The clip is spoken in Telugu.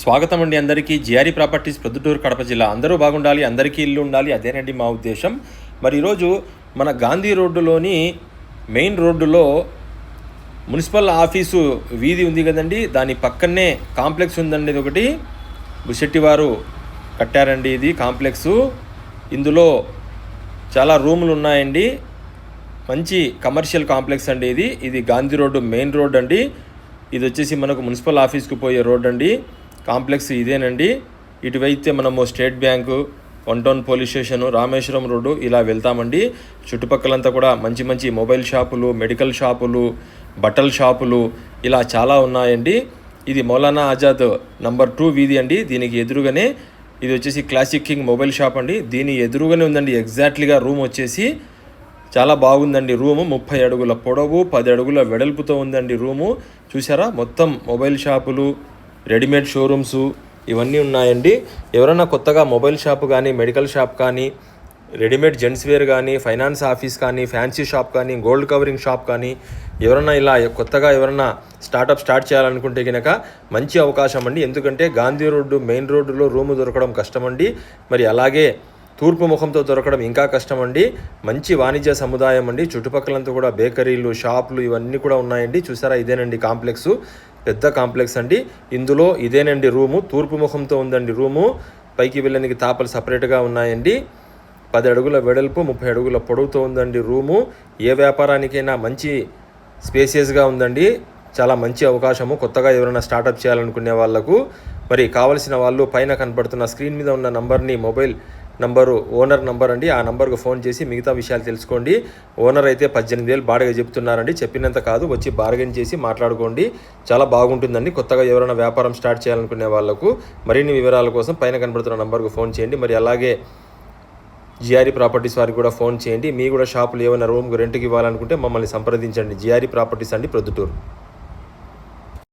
స్వాగతం అండి అందరికీ. జిఆర్ఈ ప్రాపర్టీస్ ప్రొద్దుటూరు కడప జిల్లా. అందరూ బాగుండాలి, అందరికీ ఇల్లు ఉండాలి, అదేనండి మా ఉద్దేశం. మరి ఈరోజు మన గాంధీ రోడ్డులోని మెయిన్ రోడ్డులో మున్సిపల్ ఆఫీసు వీధి ఉంది కదండి, దాని పక్కనే కాంప్లెక్స్ ఉందండి. ఇది ఒకటి బుశెట్టి వారు కట్టారండి ఇది కాంప్లెక్సు. ఇందులో చాలా రూములు ఉన్నాయండి. మంచి కమర్షియల్ కాంప్లెక్స్ అండి ఇది గాంధీ రోడ్డు మెయిన్ రోడ్ అండి. ఇది వచ్చేసి మనకు మున్సిపల్ ఆఫీస్కి పోయే రోడ్ అండి. కాంప్లెక్స్ ఇదేనండి. ఇటువైతే మనము state bank, 1 town police station, Rameswaram road ఇలా వెళ్తామండి. చుట్టుపక్కలంతా కూడా మంచి మంచి మొబైల్ షాపులు, మెడికల్ షాపులు, బట్టల షాపులు ఇలా చాలా ఉన్నాయండి. ఇది మౌలానా ఆజాద్ నంబర్ 2 వీధి అండి. దీనికి ఎదురుగానే ఇది వచ్చేసి క్లాసిక్ కింగ్ మొబైల్ షాప్ అండి. దీని ఎదురుగానే ఉందండి ఎగ్జాక్ట్లీగా రూమ్ వచ్చేసి. చాలా బాగుందండి రూము. 30 అడుగుల పొడవు, 10 అడుగుల వెడల్పుతో ఉందండి రూము. చూసారా, మొత్తం మొబైల్ షాపులు, రెడీమేడ్ షోరూమ్స్ ఇవన్నీ ఉన్నాయండి. ఎవరైనా కొత్తగా మొబైల్ షాప్ కానీ, మెడికల్ షాప్ కానీ, రెడీమేడ్ జెంట్స్ వేర్ కానీ, ఫైనాన్స్ ఆఫీస్ కానీ, ఫ్యాన్సీ షాప్ కానీ, గోల్డ్ కవరింగ్ షాప్ కానీ ఎవరైనా ఇలా కొత్తగా ఎవరైనా స్టార్ట్ చేయాలనుకుంటే కనుక మంచి అవకాశం అండి. ఎందుకంటే గాంధీ రోడ్డు మెయిన్ రోడ్డులో రూము దొరకడం కష్టమండి. మరి అలాగే తూర్పు ముఖంతో దొరకడం ఇంకా కష్టం అండి. మంచి వాణిజ్య సముదాయం అండి. చుట్టుపక్కలంతా కూడా బేకరీలు, షాపులు ఇవన్నీ కూడా ఉన్నాయండి. చూసారా, ఇదేనండి కాంప్లెక్స్, పెద్ద కాంప్లెక్స్ అండి. ఇందులో ఇదేనండి రూము. తూర్పు ముఖంతో ఉందండి రూము. పైకి వెళ్ళడానికి తాపలు సపరేట్గా ఉన్నాయండి. 10 అడుగుల వెడల్పు, 30 అడుగుల పొడవుతో ఉందండి రూము. ఏ వ్యాపారానికైనా మంచి స్పేసియస్గా ఉందండి. చాలా మంచి అవకాశము కొత్తగా ఎవరైనా స్టార్టప్ చేయాలనుకునే వాళ్ళకు. మరి కావలసిన వాళ్ళు పైన కనపడుతున్న స్క్రీన్ మీద ఉన్న నంబర్ని, మొబైల్ నంబరు ఓనర్ నంబర్ అండి, ఆ నంబర్కు ఫోన్ చేసి మిగతా విషయాలు తెలుసుకోండి. ఓనర్ అయితే 18,000 బాడిగ చెప్తున్నారండి. చెప్పినంత కాదు, వచ్చి బార్గెన్ చేసి మాట్లాడుకోండి. చాలా బాగుంటుందండి కొత్తగా ఎవరైనా వ్యాపారం స్టార్ట్ చేయాలనుకునే వాళ్ళకు. మరిన్ని వివరాల కోసం పైన కనబడుతున్న నంబర్కు ఫోన్ చేయండి. మరి అలాగే జిఆర్ఈ ప్రాపర్టీస్ వారికి కూడా ఫోన్ చేయండి. మీ కూడా షాపులు ఏమైనా రూమ్కి రెంట్కి ఇవ్వాలనుకుంటే మమ్మల్ని సంప్రదించండి. జిఆర్ఈ ప్రాపర్టీస్ అండి, ప్రొద్దుటూరు.